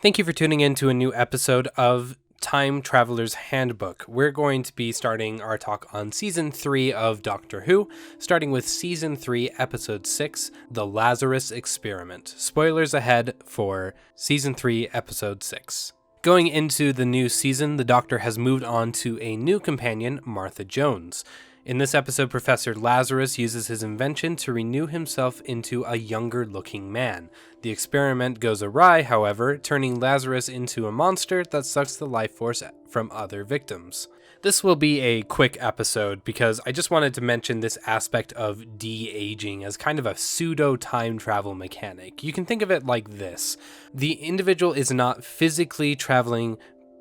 Thank you for tuning in to a new episode of Time Traveler's Handbook. We're going to be starting our talk on Season 3 of Doctor Who, starting with Season 3, Episode 6, The Lazarus Experiment. Spoilers ahead for Season 3, Episode 6. Going into the new season, the Doctor has moved on to a new companion, Martha Jones. In this episode, Professor Lazarus uses his invention to renew himself into a younger-looking man. The experiment goes awry, however, turning Lazarus into a monster that sucks the life force from other victims. This will be a quick episode because I just wanted to mention this aspect of de-aging as kind of a pseudo-time travel mechanic. You can think of it like this. The individual is not physically traveling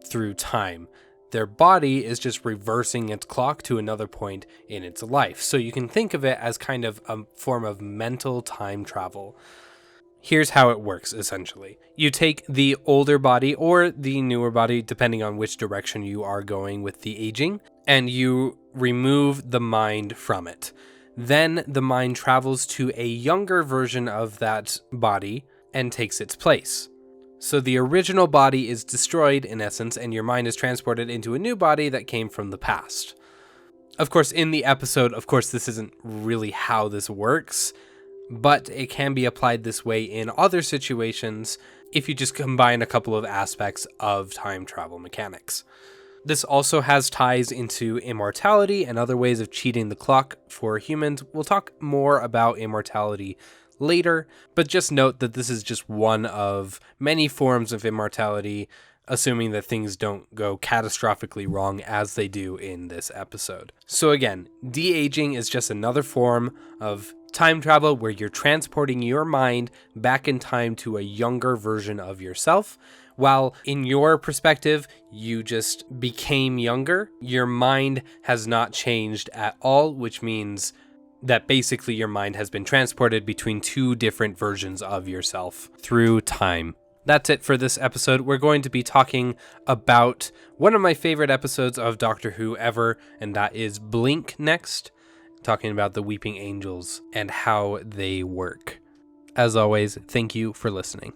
through time. Their body is just reversing its clock to another point in its life. So you can think of it as kind of a form of mental time travel. Here's how it works, essentially. You take the older body or the newer body, depending on which direction you are going with the aging, and you remove the mind from it. Then the mind travels to a younger version of that body and takes its place. So the original body is destroyed, in essence, and your mind is transported into a new body that came from the past. Of course, in the episode, this isn't really how this works, but it can be applied this way in other situations if you just combine a couple of aspects of time travel mechanics. This also has ties into immortality and other ways of cheating the clock for humans. We'll talk more about immortality later, but just note that this is just one of many forms of immortality, assuming that things don't go catastrophically wrong as they do in this episode. So again, de-aging is just another form of time travel where you're transporting your mind back in time to a younger version of yourself. While in your perspective, you just became younger, your mind has not changed at all, which means that basically your mind has been transported between two different versions of yourself through time. That's it for this episode. We're going to be talking about one of my favorite episodes of Doctor Who ever, and that is Blink next, talking about the Weeping Angels and how they work. As always, thank you for listening.